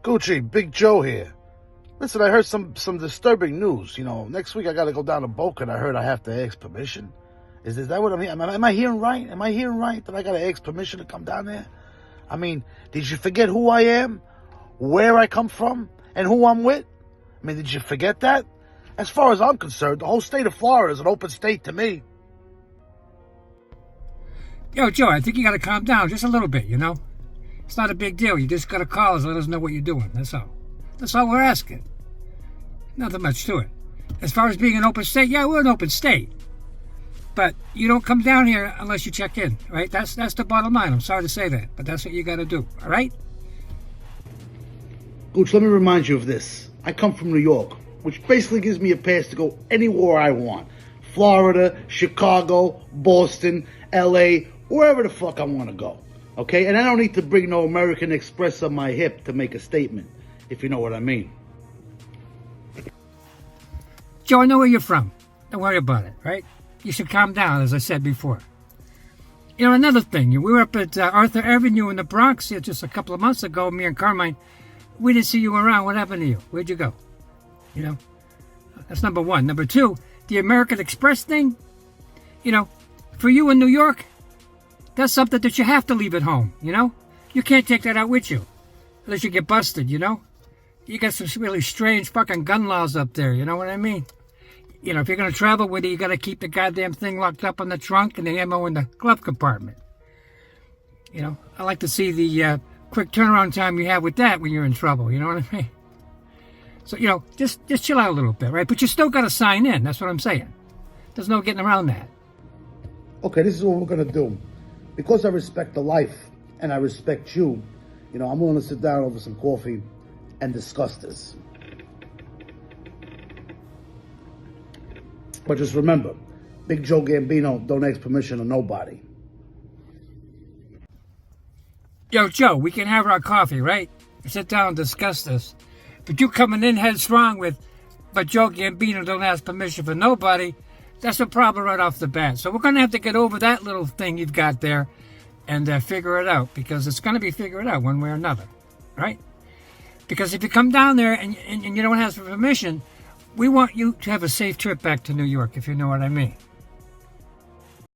Gucci, Big Joe here. Listen, I heard some disturbing news. Next week I got to go down to Boca, and I heard I have to ask permission. Is that what I'm hearing? Am I hearing right? Am I hearing right that I got to ask permission to come down there? I mean, did you forget who I am, where I come from, and who I'm with? I mean, did you forget that? As far as I'm concerned, the whole state of Florida is an open state to me. Yo, Joe, I think you got to calm down just a little bit, It's not a big deal. You just got to call us and let us know what you're doing. That's all. That's all we're asking. Nothing much to it. As far as being an open state, yeah, we're an open state. But you don't come down here unless you check in, right? That's the bottom line. I'm sorry to say that, but that's what you got to do, all right? Gooch, let me remind you of this. I come from New York, which basically gives me a pass to go anywhere I want. Florida, Chicago, Boston, LA, wherever the fuck I want to go. Okay? And I don't need to bring no American Express on my hip to make a statement, if you know what I mean. Joe, I know where you're from. Don't worry about it, right? You should calm down, as I said before. Another thing. We were up at Arthur Avenue in the Bronx just a couple of months ago, me and Carmine. We didn't see you around. What happened to you? Where'd you go? That's number one. Number two, the American Express thing, for you in New York, that's something that you have to leave at home, You can't take that out with you unless you get busted, You got some really strange fucking gun laws up there, you know what I mean? If you're going to travel with it, you got to keep the goddamn thing locked up in the trunk and the ammo in the glove compartment. I like to see the quick turnaround time you have with that when you're in trouble, you know what I mean? So, just chill out a little bit, right? But you still got to sign in, that's what I'm saying. There's no getting around that. Okay, this is what we're going to do. Because I respect the life and I respect you, I'm willing to sit down over some coffee and discuss this. But just remember, Big Joe Gambino don't ask permission of nobody. Yo, Joe, we can have our coffee, right? Sit down and discuss this. But you coming in headstrong with, but Joe Gambino don't ask permission for nobody, that's a problem right off the bat. So we're going to have to get over that little thing you've got there and figure it out, because it's going to be figured out one way or another, right? Because if you come down there and you don't ask for permission, we want you to have a safe trip back to New York, if you know what I mean.